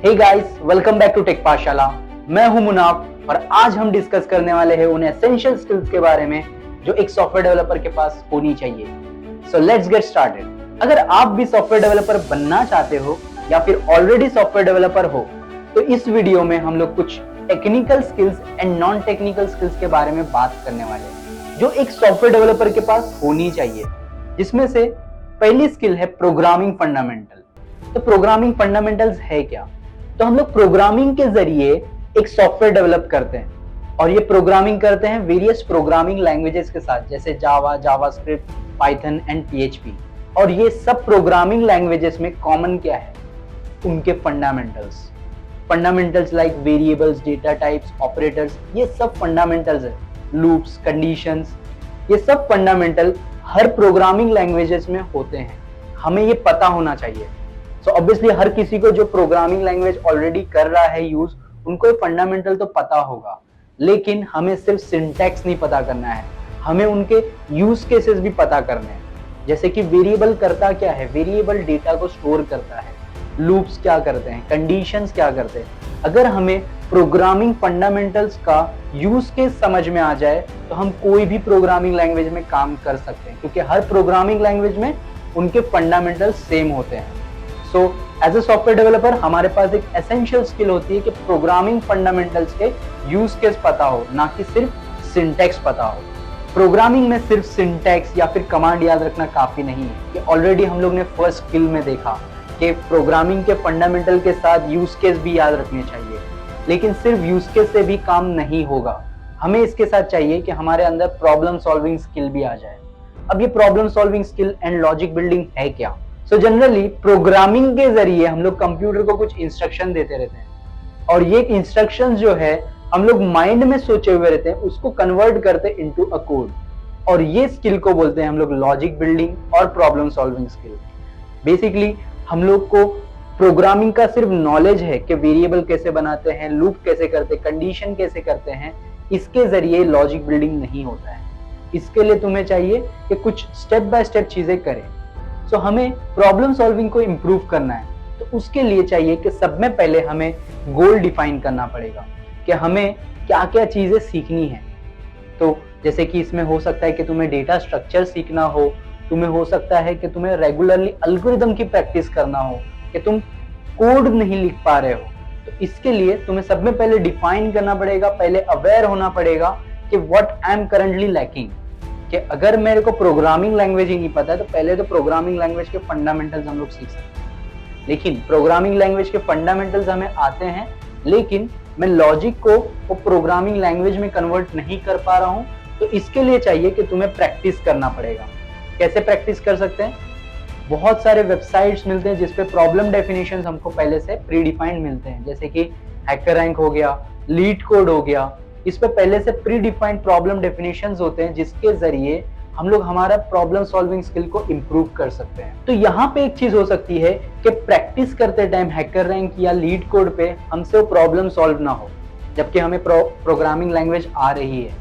Hey guys, welcome back to tech Pathshala. मैं हूं मुनाफ और आज हम डिस्कस करने वाले हैं उन एसेंशियल स्किल्स के बारे में जो एक सॉफ्टवेयर डेवलपर के पास होनी चाहिए। So let's get started. अगर आप भी सॉफ्टवेयर डेवलपर बनना चाहते हो या फिर ऑलरेडी सॉफ्टवेयर डेवलपर हो तो इस वीडियो में हम लोग कुछ technical skills and non technical skills के बारे में बात करने वाले हैं जो एक सॉफ्टवेयर डेवलपर के पास होनी चाहिए, जिसमें से पहली स्किल है प्रोग्रामिंग फंडामेंटल। तो प्रोग्रामिंग फंडामेंटल्स है क्या? तो हम लोग प्रोग्रामिंग के जरिए एक सॉफ्टवेयर डेवलप करते हैं और ये प्रोग्रामिंग करते हैं वेरियस प्रोग्रामिंग लैंग्वेजेस के साथ, जैसे जावा, जावास्क्रिप्ट, पाइथन एंड पीएचपी। और ये सब प्रोग्रामिंग लैंग्वेजेस में कॉमन क्या है? उनके fundamentals like variables, data types, operators, ये सब फंडामेंटल्स है। लूप्स, कंडीशंस, ये सब फंडामेंटल हर प्रोग्रामिंग लैंग्वेजेस में होते हैं। हमें ये पता होना चाहिए। सो ऑब्वियसली हर किसी को जो प्रोग्रामिंग लैंग्वेज ऑलरेडी कर रहा है यूज, उनको ये फंडामेंटल तो पता होगा, लेकिन हमें सिर्फ सिंटैक्स नहीं पता करना है, हमें उनके यूज केसेस भी पता करने हैं। जैसे कि वेरिएबल करता क्या है? वेरिएबल डेटा को स्टोर करता है। लूप्स क्या करते हैं? कंडीशंस क्या करते हैं? अगर हमें प्रोग्रामिंग फंडामेंटल्स का यूज केस समझ में आ जाए तो हम कोई भी प्रोग्रामिंग लैंग्वेज में काम कर सकते हैं, क्योंकि हर प्रोग्रामिंग लैंग्वेज में उनके फंडामेंटल्स सेम होते हैं। So as a software developer हमारे पास एक एसेंशियल स्किल होती है कि प्रोग्रामिंग फंडामेंटल्स के यूज केस पता हो, ना कि सिर्फ सिंटैक्स पता हो। प्रोग्रामिंग में सिर्फ सिंटैक्स या फिर कमांड याद रखना काफी नहीं है। ये ऑलरेडी हम लोग ने फर्स्ट स्किल में देखा कि प्रोग्रामिंग के फंडामेंटल के साथ यूज केस भी याद रखने चाहिए, लेकिन सिर्फ यूज केस से भी काम नहीं होगा। हमें इसके साथ चाहिए कि हमारे अंदर प्रॉब्लम सॉल्विंग स्किल भी आ जाए। अब ये problem solving skill and logic building है क्या? सो जनरली प्रोग्रामिंग के जरिए हम लोग कंप्यूटर को कुछ इंस्ट्रक्शन देते रहते हैं और ये इंस्ट्रक्शंस जो है हम लोग माइंड में सोचे हुए रहते हैं, उसको कन्वर्ट करते इनटू अ कोड, और ये स्किल को बोलते हैं हम लोग लॉजिक बिल्डिंग और प्रॉब्लम सॉल्विंग स्किल। बेसिकली हम लोग को प्रोग्रामिंग का सिर्फ नॉलेज है कि वेरिएबल कैसे बनाते हैं, लूप कैसे करते हैं, कंडीशन कैसे करते हैं, इसके जरिए लॉजिक बिल्डिंग नहीं होता है। इसके लिए तुम्हें चाहिए कि कुछ स्टेप बाय स्टेप चीजें करें। सो हमें प्रॉब्लम सॉल्विंग को इम्प्रूव करना है, तो उसके लिए चाहिए कि सब में पहले हमें गोल डिफाइन करना पड़ेगा कि हमें क्या क्या चीजें सीखनी है। तो जैसे कि इसमें हो सकता है कि तुम्हें डेटा स्ट्रक्चर सीखना हो, तुम्हें हो सकता है कि तुम्हें रेगुलरली एल्गोरिदम की प्रैक्टिस करना हो, कि तुम कोड नहीं लिख पा रहे हो। तो इसके लिए तुम्हें सब में पहले डिफाइन करना पड़ेगा, पहले अवेयर होना पड़ेगा कि what I am currently lacking. कि अगर मेरे को प्रोग्रामिंग लैंग्वेज ही नहीं पता है तो पहले तो प्रोग्रामिंग लैंग्वेज के फंडामेंटल्स हम लोग सीख सकते हैं। लेकिन प्रोग्रामिंग लैंग्वेज के फंडामेंटल्स हमें आते हैं, लेकिन मैं लॉजिक को वो प्रोग्रामिंग लैंग्वेज में कन्वर्ट नहीं कर पा रहा हूँ। तो इसके लिए चाहिए कि तुम्हें प्रैक्टिस करना पड़ेगा। कैसे प्रैक्टिस कर सकते हैं? बहुत सारे वेबसाइट्स मिलते हैं जिसपे प्रॉब्लम डेफिनेशंस हमको पहले से प्री डिफाइंड मिलते हैं, जैसे कि हैकररैंक हो गया, लीड कोड हो गया। इस पे पहले से प्री डिफाइंड प्रॉब्लम डेफिनेशंस होते हैं जिसके जरिए हम लोग हमारा प्रॉब्लम सॉल्विंग स्किल को इम्प्रूव कर सकते हैं। तो यहाँ पे एक चीज हो सकती है कि प्रैक्टिस करते टाइम हैकररैंक या लीड कोड पे हमसे वो प्रॉब्लम सॉल्व ना हो, जबकि हमें प्रोग्रामिंग लैंग्वेज आ रही है।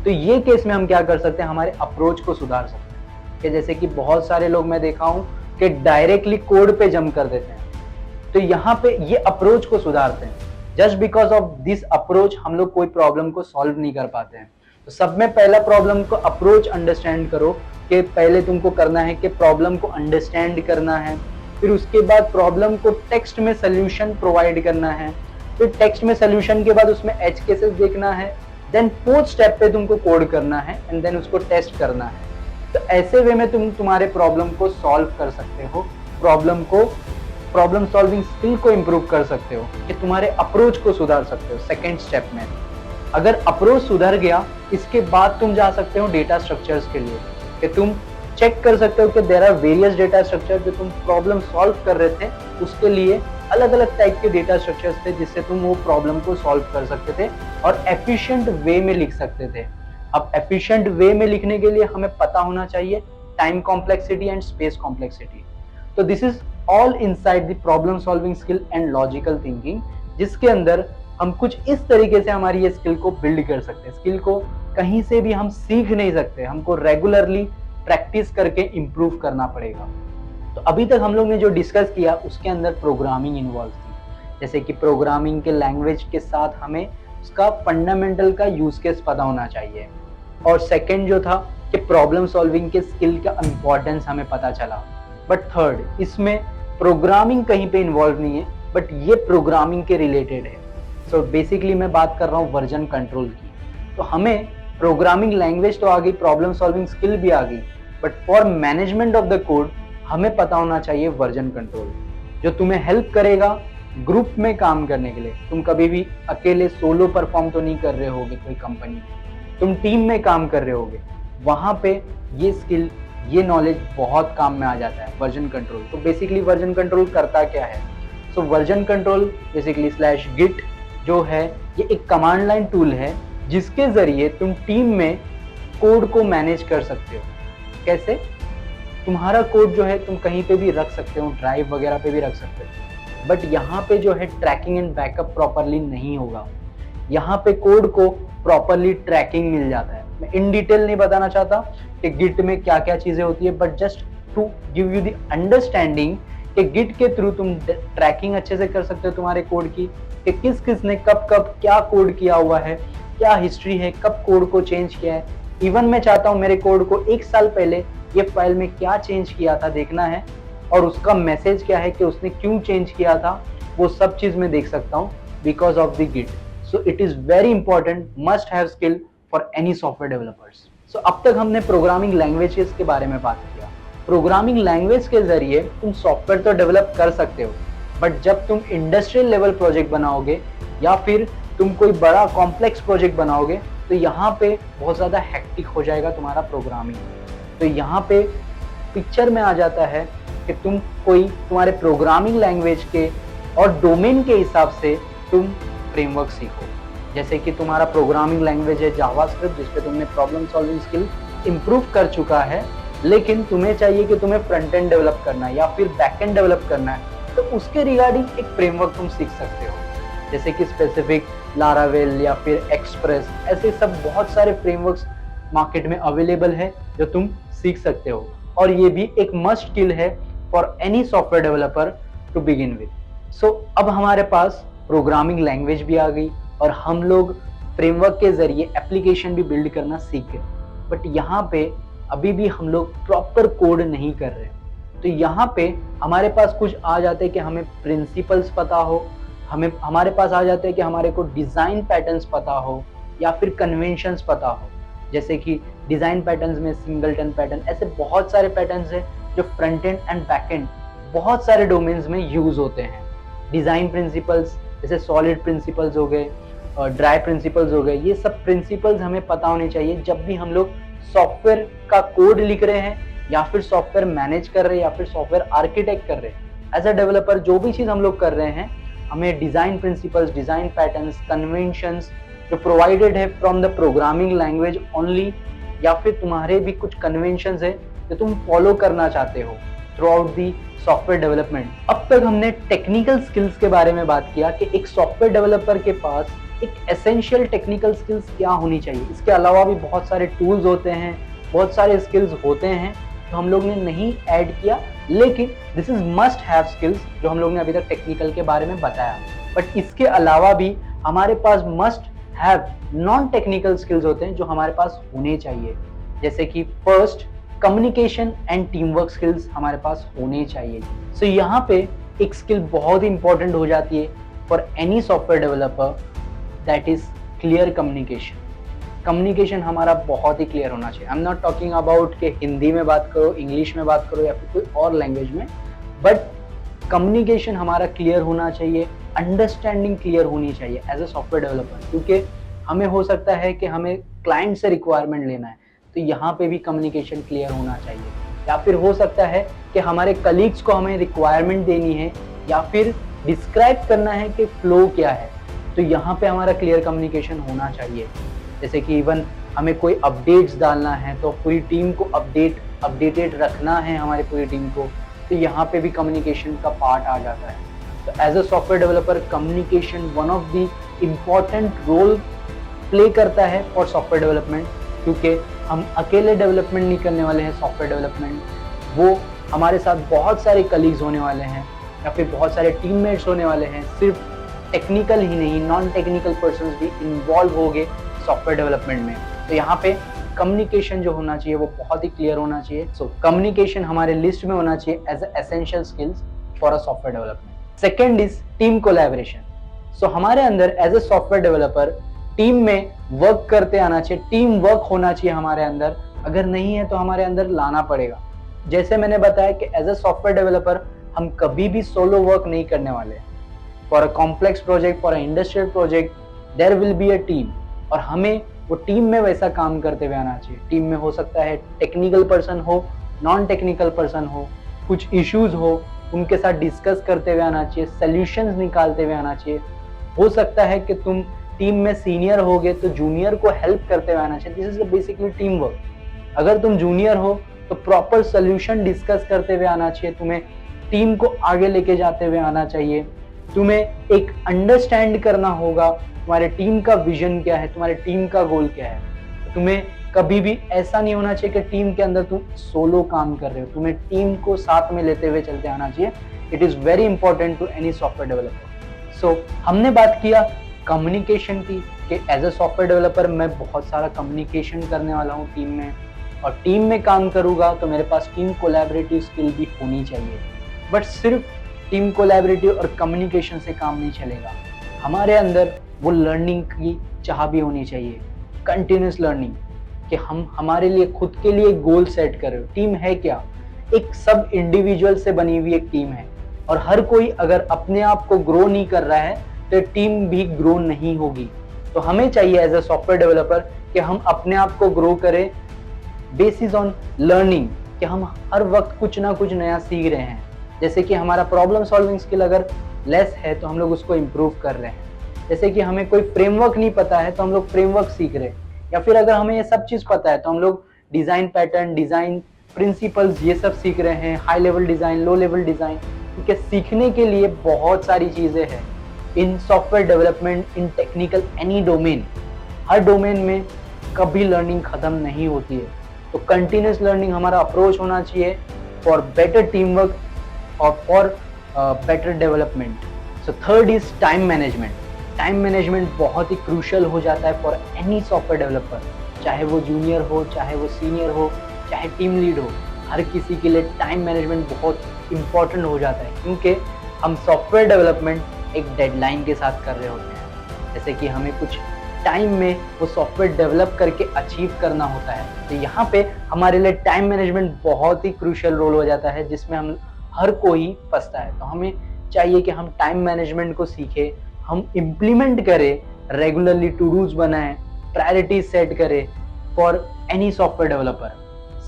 तो ये केस में हम क्या कर सकते हैं? हमारे अप्रोच को सुधार सकते हैं। कि जैसे कि बहुत सारे लोग मैं देखा हूँ कि डायरेक्टली कोड पे जंप कर देते हैं, तो यहाँ पे ये अप्रोच को सुधारते हैं। Just because of this approach हम लोग कोई प्रॉब्लम को सॉल्व नहीं कर पाते हैं। तो सब में पहला प्रॉब्लम को अप्रोच अंडरस्टैंड करो कि पहले तुमको करना है कि प्रॉब्लम को अंडरस्टैंड करना है, फिर उसके बाद प्रॉब्लम को टेक्स्ट में सोल्यूशन प्रोवाइड करना है, फिर टेक्स्ट में सोल्यूशन के बाद उसमें एज केसेस देखना है, देन फोर्थ स्टेप पे तुमको कोड करना है एंड देन उसको टेस्ट करना है। तो ऐसे वे में तुम तुम्हारे प्रॉब्लम को सॉल्व कर सकते हो, प्रॉब्लम सॉल्विंग स्किल को इम्प्रूव कर सकते हो, कि तुम्हारे अप्रोच को सुधार सकते हो। सेकेंड स्टेप में अगर अप्रोच सुधर गया, इसके बाद तुम जा सकते हो डेटा स्ट्रक्चर्स के लिए, कि तुम चेक कर सकते हो कि there are various data structure. जो तुम प्रॉब्लम सॉल्व कर रहे थे उसके लिए अलग अलग टाइप के डेटा स्ट्रक्चर्स थे जिससे तुम वो प्रॉब्लम को सॉल्व कर सकते थे और एफिशिएंट वे में लिख सकते थे। अब एफिशिएंट वे में लिखने के लिए हमें पता होना चाहिए time complexity and space complexity. तो this is all inside the problem solving skill and logical thinking, जिसके अंदर हम कुछ इस तरीके से हमारी ये स्किल को बिल्ड कर सकते हैं। स्किल को कहीं से भी हम सीख नहीं सकते, हमको रेगुलरली प्रैक्टिस करके इम्प्रूव करना पड़ेगा। तो अभी तक हम लोग ने जो डिस्कस किया उसके अंदर प्रोग्रामिंग इन्वॉल्व थी। जैसे कि प्रोग्रामिंग के लैंग्वेज के साथ हमें उसका फंडामेंटल का यूज केस पता होना चाहिए। और सेकंड जो था कि प्रॉब्लम सॉल्विंग के स्किल का इम्पोर्टेंस हमें पता चला। बट थर्ड, इसमें प्रोग्रामिंग कहीं पे इन्वॉल्व नहीं है, बट ये प्रोग्रामिंग के रिलेटेड है। सो बेसिकली मैं बात कर रहा हूँ वर्जन कंट्रोल की। तो हमें प्रोग्रामिंग लैंग्वेज तो आ गई, प्रॉब्लम सॉल्विंग स्किल भी आ गई, but for management of the code हमें पता होना चाहिए वर्जन कंट्रोल, जो तुम्हें हेल्प करेगा ग्रुप में काम करने के लिए। तुम कभी भी अकेले सोलो परफॉर्म तो नहीं कर रहे होगे कोई कंपनी में, तुम टीम में काम कर रहे होगे, वहां पे ये स्किल, ये नॉलेज बहुत काम में आ जाता है वर्जन कंट्रोल। तो बेसिकली वर्जन कंट्रोल करता क्या है? सो वर्जन कंट्रोल बेसिकली /git जो है ये एक कमांड लाइन टूल है जिसके जरिए तुम टीम में कोड को मैनेज कर सकते हो। कैसे? तुम्हारा कोड जो है तुम कहीं पे भी रख सकते हो, ड्राइव वगैरह पे भी रख सकते हो, बट यहाँ पे जो है ट्रैकिंग एंड बैकअप प्रॉपरली नहीं होगा। यहाँ पे कोड को प्रॉपरली ट्रैकिंग मिल जाता है। मैं इन डिटेल नहीं बताना चाहता कि गिट में क्या क्या चीजें होती है, but just to give you the understanding कि गिट के थ्रू तुम ट्रैकिंग अच्छे से कर सकते हो तुम्हारे कोड की, कि किस किस ने कब कब क्या कोड किया हुआ है, क्या हिस्ट्री है, कब कोड को चेंज किया है। इवन मैं चाहता हूँ मेरे कोड को 1 साल पहले ये फाइल में क्या चेंज किया था देखना है, और उसका मैसेज क्या है कि उसने क्यों चेंज किया था, वो सब चीज मैं देख सकता हूँ because of the git. So it is very important, must have skill for any software developers. सो अब तक हमने प्रोग्रामिंग लैंग्वेजेस के बारे में बात किया। प्रोग्रामिंग लैंग्वेज के जरिए तुम सॉफ्टवेयर तो डेवलप कर सकते हो, बट जब तुम इंडस्ट्रियल लेवल प्रोजेक्ट बनाओगे या फिर तुम कोई बड़ा कॉम्प्लेक्स प्रोजेक्ट बनाओगे तो यहाँ पे बहुत ज़्यादा हेक्टिक हो जाएगा तुम्हारा प्रोग्रामिंग। तो यहाँ पे पिक्चर में आ जाता है कि तुम कोई तुम्हारे प्रोग्रामिंग लैंग्वेज के और डोमेन के हिसाब से तुम फ्रेमवर्क सीखो। जैसे कि तुम्हारा प्रोग्रामिंग लैंग्वेज है जावास्क्रिप्ट, जिस पे तुमने प्रॉब्लम सॉल्विंग स्किल इम्प्रूव कर चुका है, लेकिन तुम्हें चाहिए कि तुम्हें फ्रंट एंड डेवलप करना है या फिर बैक एंड डेवलप करना है, तो उसके रिगार्डिंग एक फ्रेमवर्क तुम सीख सकते हो। जैसे कि स्पेसिफिक लारावेल या फिर एक्सप्रेस, ऐसे सब बहुत सारे फ्रेमवर्क्स मार्केट में अवेलेबल है जो तुम सीख सकते हो, और ये भी एक मस्ट स्किल है for any software developer to begin with. So अब हमारे पास प्रोग्रामिंग लैंग्वेज भी आ गई और हम लोग फ्रेमवर्क के जरिए एप्लीकेशन भी बिल्ड करना सीख गए, बट यहाँ पे अभी भी हम लोग प्रॉपर कोड नहीं कर रहे। तो यहाँ पे हमारे पास कुछ आ जाते हैं कि हमें प्रिंसिपल्स पता हो, हमारे पास आ जाते हैं कि हमारे को डिज़ाइन पैटर्न्स पता हो या फिर कन्वेंशंस पता हो। जैसे कि डिज़ाइन पैटर्न्स में सिंगलटन पैटर्न, ऐसे बहुत सारे पैटर्न्स हैं जो front end and back and बहुत सारे डोमेन्स में यूज होते हैं। डिज़ाइन प्रिंसिपल्स जैसे सॉलिड प्रिंसिपल्स हो गए, ड्राई प्रिंसिपल्स हो गए, ये सब प्रिंसिपल्स हमें पता होने चाहिए जब भी हम लोग सॉफ्टवेयर का कोड लिख रहे हैं या फिर सॉफ्टवेयर मैनेज कर रहे हैं या फिर सॉफ्टवेयर आर्किटेक्ट कर रहे हैं। एज अ डेवलपर जो भी चीज़ हम लोग कर रहे हैं, हमें design principles, design patterns, conventions जो प्रोवाइडेड है from the programming language only, या फिर तुम्हारे भी कुछ कन्वेंशंस है जो तुम फॉलो करना चाहते हो through out the software development. अब तक हमने टेक्निकल स्किल्स के बारे में बात किया कि एक सॉफ्टवेयर डेवलपर के पास एक एसेंशियल टेक्निकल स्किल्स क्या होनी चाहिए। इसके अलावा भी बहुत सारे टूल्स होते हैं, बहुत सारे स्किल्स होते हैं जो हम लोग ने नहीं ऐड किया, लेकिन this is must have skills जो हम लोग ने अभी तक टेक्निकल के बारे में बताया। बट इसके अलावा भी हमारे पास must have non technical skills होते हैं जो हमारे पास होने चाहिए। जैसे कि first, communication and team work skills हमारे पास होने चाहिए। सो यहाँ पे एक स्किल बहुत ही इंपॉर्टेंट हो जाती है for any software developer, that is clear communication. Communication हमारा बहुत ही क्लियर होना चाहिए। I am not talking about कि हिंदी में बात करो, इंग्लिश में बात करो या फिर कोई और लैंग्वेज में, बट कम्युनिकेशन हमारा क्लियर होना चाहिए, अंडरस्टैंडिंग क्लियर होनी चाहिए एज अ सॉफ्टवेयर डेवलपर। क्योंकि हमें हो सकता है कि हमें क्लाइंट से रिक्वायरमेंट लेना है, तो यहाँ पे भी कम्युनिकेशन क्लियर होना चाहिए। या फिर हो सकता है कि हमारे कलीग्स को हमें रिक्वायरमेंट देनी है या फिर डिस्क्राइब करना है कि फ्लो क्या है, तो यहाँ पे हमारा क्लियर कम्युनिकेशन होना चाहिए। जैसे कि इवन हमें कोई अपडेट्स डालना है तो पूरी टीम को अपडेटेड रखना है हमारी पूरी टीम को, तो यहाँ पे भी कम्युनिकेशन का पार्ट आ जाता है। तो as a software developer communication one of the important role play करता है फॉर सॉफ्टवेयर डेवलपमेंट, क्योंकि हम अकेले डेवलपमेंट नहीं करने वाले हैं सॉफ्टवेयर डेवलपमेंट, वो हमारे साथ बहुत सारे कलीग्स होने वाले हैं या फिर बहुत सारे टीममेट्स होने वाले हैं। सिर्फ टेक्निकल ही नहीं, नॉन टेक्निकल पर्सन भी इन्वॉल्व हो गए सॉफ्टवेयर डेवलपमेंट में। तो यहाँ पे कम्युनिकेशन जो होना चाहिए वो बहुत ही क्लियर होना चाहिए। सो कम्युनिकेशन हमारे लिस्ट में होना चाहिए as essential skills for a software development. Second is team collaboration. So हमारे अंदर as a software developer team में वर्क करते आना चाहिए, टीम वर्क होना चाहिए हमारे अंदर। अगर नहीं है तो हमारे अंदर लाना पड़ेगा। जैसे मैंने बताया कि एज ए सॉफ्टवेयर डेवलपर हम कभी भी सोलो वर्क नहीं करने वाले। For a complex project, for a industrial project, there will be a team, और हमें वो टीम में वैसा काम करते हुए आना चाहिए। टीम में हो सकता है टेक्निकल पर्सन हो, नॉन टेक्निकल पर्सन हो, कुछ इश्यूज हो उनके साथ डिस्कस करते हुए आना चाहिए, सॉल्यूशंस निकालते हुए आना चाहिए। हो सकता है कि तुम टीम में सीनियर होगे तो जूनियर को हेल्प करते हुए आना चाहिए। This is basically team work. अगर तुम जूनियर हो तो प्रॉपर सोल्यूशन डिस्कस करते हुए आना चाहिए, तुम्हें टीम को आगे लेके जाते हुए आना चाहिए। तुम्हें एक अंडरस्टैंड करना होगा तुम्हारे टीम का विजन क्या है, तुम्हारे टीम का गोल क्या है। तुम्हें कभी भी ऐसा नहीं होना चाहिए कि टीम के अंदर तुम सोलो काम कर रहे हो, तुम्हें टीम को साथ में लेते हुए चलते आना चाहिए। It is very important to any software developer. So हमने बात किया कम्युनिकेशन की कि एज ए सॉफ्टवेयर डेवलपर मैं बहुत सारा कम्युनिकेशन करने वाला हूँ टीम में, और टीम में काम करूँगा तो मेरे पास टीम कोलैबोरेटिव स्किल भी होनी चाहिए। बट सिर्फ टीम कोलैबोरेटिव और कम्युनिकेशन से काम नहीं चलेगा, हमारे अंदर वो लर्निंग की चाह भी होनी चाहिए, कंटिन्यूस लर्निंग, कि हम हमारे लिए खुद के लिए गोल सेट कर रहे हो। टीम है क्या? एक सब इंडिविजुअल से बनी हुई एक टीम है, और हर कोई अगर अपने आप को ग्रो नहीं कर रहा है तो टीम भी ग्रो नहीं होगी। तो हमें चाहिए एज ए सॉफ्टवेयर डेवलपर कि हम अपने आप को ग्रो करें बेसिस ऑन लर्निंग, कि हम हर वक्त कुछ ना कुछ नया सीख रहे हैं। जैसे कि हमारा प्रॉब्लम सॉल्विंग स्किल अगर लेस है तो हम लोग उसको इम्प्रूव कर रहे हैं। जैसे कि हमें कोई फ्रेमवर्क नहीं पता है तो हम लोग फ्रेमवर्क सीख रहे हैं, या फिर अगर हमें ये सब चीज़ पता है तो हम लोग डिज़ाइन पैटर्न, डिज़ाइन प्रिंसिपल्स ये सब सीख रहे हैं, high level design, low level design. क्योंकि सीखने के लिए बहुत सारी चीज़ें हैं in software development, in technical any domain. हर डोमेन में कभी लर्निंग ख़त्म नहीं होती है। तो कंटिन्यूस लर्निंग हमारा अप्रोच होना चाहिए फॉर बेटर टीम वर्क और for better development. So third is time management. Time management बहुत ही क्रूशियल हो जाता है फॉर एनी सॉफ्टवेयर डेवलपर, चाहे वो जूनियर हो, चाहे वो सीनियर हो, चाहे टीम लीड हो। हर किसी के लिए टाइम मैनेजमेंट बहुत इंपॉर्टेंट हो जाता है, क्योंकि हम सॉफ्टवेयर डेवलपमेंट एक डेडलाइन के साथ कर रहे होते हैं। जैसे कि हमें कुछ टाइम में वो सॉफ्टवेयर डेवलप करके अचीव करना होता है। तो यहाँ पे हमारे लिए टाइम मैनेजमेंट बहुत ही क्रूशियल रोल हो जाता है, जिसमें हम हर कोई फंसता है। तो हमें चाहिए कि हम टाइम मैनेजमेंट को सीखें, हम इम्प्लीमेंट करें, रेगुलरली टू डूज बनाएं, प्रायोरिटीज सेट करें फॉर एनी सॉफ्टवेयर डेवलपर।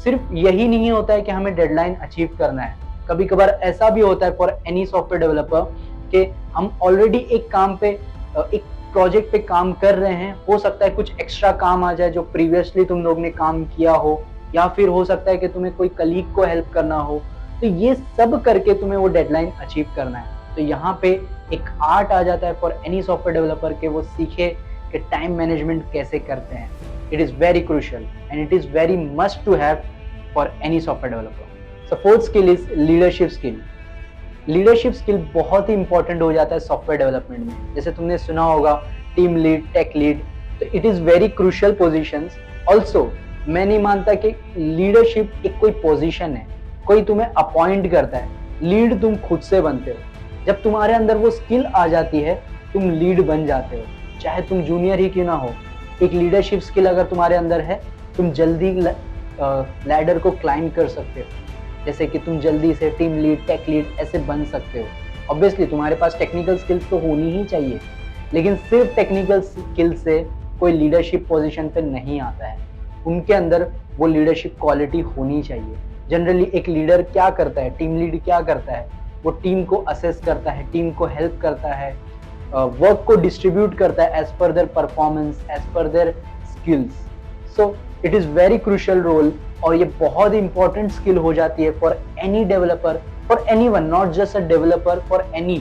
सिर्फ यही नहीं होता है कि हमें डेडलाइन अचीव करना है, कभी कभार ऐसा भी होता है फॉर एनी सॉफ्टवेयर डेवलपर कि हम ऑलरेडी एक काम पे, एक प्रोजेक्ट पे काम कर रहे हैं। हो सकता है कुछ एक्स्ट्रा काम आ जाए जो प्रीवियसली तुम लोग ने काम किया हो, या फिर हो सकता है कि तुम्हें कोई कलीग को हेल्प करना हो। तो ये सब करके तुम्हें वो डेडलाइन अचीव करना है। तो यहाँ पे एक आर्ट आ जाता है फॉर एनी सॉफ्टवेयर डेवलपर के वो सीखे कि टाइम मैनेजमेंट कैसे करते हैं। It is very crucial and it is very must to have for any software developer. So fourth skill is leadership skill. Leadership skill बहुत ही इंपॉर्टेंट हो जाता है सॉफ्टवेयर डेवलपमेंट में। जैसे तुमने सुना होगा टीम लीड, टेक लीड, तो it is very crucial positions. Also मैं नहीं मानता कि लीडरशिप एक कोई पोजीशन है, कोई तुम्हें अपॉइंट करता है। लीड तुम खुद से बनते हो। जब तुम्हारे अंदर वो स्किल आ जाती है तुम लीड बन जाते हो, चाहे तुम जूनियर ही क्यों ना हो। एक लीडरशिप स्किल अगर तुम्हारे अंदर है, तुम जल्दी लैडर को क्लाइंब कर सकते हो। जैसे कि तुम जल्दी से टीम लीड, टेक लीड ऐसे बन सकते हो। ऑब्वियसली तुम्हारे पास टेक्निकल स्किल्स तो होनी ही चाहिए, लेकिन सिर्फ टेक्निकल स्किल से कोई लीडरशिप पोजीशन पे नहीं आता है। उनके अंदर वो लीडरशिप क्वालिटी होनी चाहिए। जनरली एक लीडर क्या करता है, टीम लीड क्या करता है, वो टीम को असेस करता है, टीम को हेल्प करता है, वर्क को डिस्ट्रीब्यूट करता है as per their performance, as per their skills. So it is very crucial role, और ये बहुत ही इंपॉर्टेंट स्किल हो जाती है for any developer, for anyone, not just a developer, for any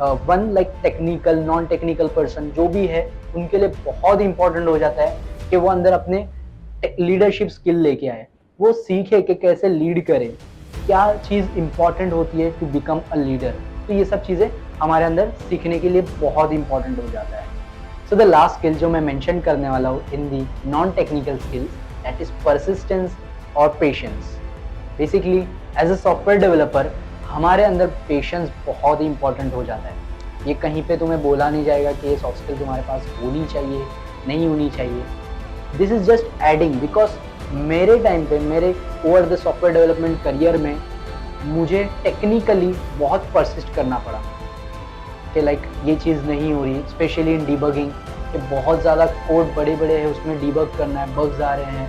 one, like technical, non technical person जो भी है, उनके लिए बहुत इंपॉर्टेंट हो जाता है कि वो अंदर अपने लीडरशिप स्किल लेके आए, वो सीखे कि कैसे लीड करें, क्या चीज़ इंपॉर्टेंट होती है टू बिकम अ लीडर। तो ये सब चीज़ें हमारे अंदर सीखने के लिए बहुत इंपॉर्टेंट हो जाता है। सो द लास्ट स्किल जो मैं मेंशन करने वाला हूँ in the non technical skills, that is persistence और patience. Basically as a software developer हमारे अंदर पेशेंस बहुत ही इंपॉर्टेंट हो जाता है। ये कहीं पे तुम्हें बोला नहीं जाएगा कि ये सॉफ्ट स्किल तुम्हारे पास होनी चाहिए, नहीं होनी चाहिए। This is just adding, because मेरे टाइम पे, मेरे over the software development career में मुझे टेक्निकली बहुत परसिस्ट करना पड़ा कि लाइक ये चीज़ नहीं हो रही, स्पेशली इन डिबगिंग कि बहुत ज़्यादा कोड बड़े बड़े हैं, उसमें डिबग करना है, बग्स आ रहे हैं,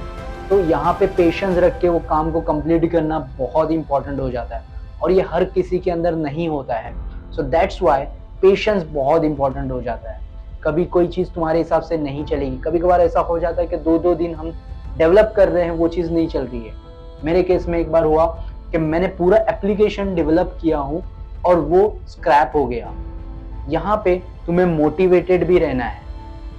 तो यहाँ पे पेशेंस रख के वो काम को कंप्लीट करना बहुत इंपॉर्टेंट हो जाता है और ये हर किसी के अंदर नहीं होता है। सो दैट्स वाई पेशेंस बहुत इंपॉर्टेंट हो जाता है। कभी कोई चीज़ तुम्हारे हिसाब से नहीं चलेगी, कभी कभार ऐसा हो जाता है कि 2-2 दिन हम डेवलप कर रहे हैं, वो चीज़ नहीं चल रही है। मेरे केस में एक बार हुआ कि मैंने पूरा एप्लीकेशन डेवलप किया हूँ और वो स्क्रैप हो गया। यहाँ पे तुम्हें मोटिवेटेड भी रहना है,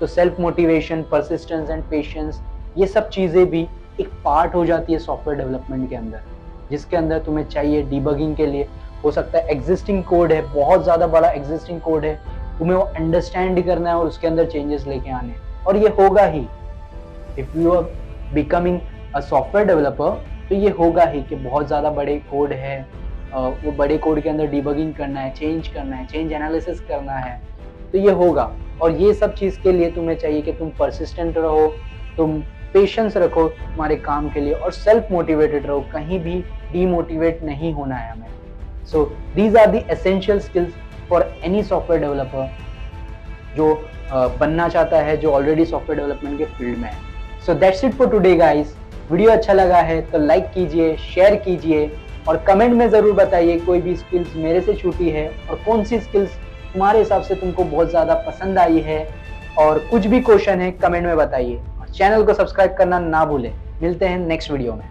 तो self motivation, persistence and patience, ये सब चीज़ें भी एक पार्ट हो जाती है सॉफ्टवेयर डेवलपमेंट के अंदर, जिसके अंदर तुम्हें चाहिए डिबगिंग के लिए। हो सकता है एग्जिस्टिंग कोड है, बहुत ज़्यादा बड़ा एग्जिस्टिंग कोड है, तुम्हें वो अंडरस्टैंड करना है और उसके अंदर चेंजेस लेके आने हैं, और ये होगा ही। If you are becoming a software developer, तो ये होगा ही कि बहुत ज़्यादा बड़े कोड है, वो बड़े कोड के अंदर डिबगिंग करना है, चेंज एनालिसिस करना है, तो ये होगा। और ये सब चीज़ के लिए तुम्हें चाहिए कि तुम परसिस्टेंट रहो, तुम पेशेंस रखो तुम्हारे काम के लिए, और सेल्फ मोटिवेटेड रहो, कहीं भी डीमोटिवेट नहीं होना है हमें। So these are the essential skills for any software developer जो बनना चाहता है, जो ऑलरेडी सॉफ्टवेयर डेवलपमेंट के फील्ड में है। So that's it for today guys. Video अच्छा लगा है तो लाइक कीजिए, शेयर कीजिए और कमेंट में ज़रूर बताइए कोई भी स्किल्स मेरे से छूटी है और कौन सी स्किल्स तुम्हारे हिसाब से तुमको बहुत ज़्यादा पसंद आई है, और कुछ भी क्वेश्चन है कमेंट में बताइए। और चैनल को सब्सक्राइब करना ना भूलें। मिलते हैं नेक्स्ट वीडियो में।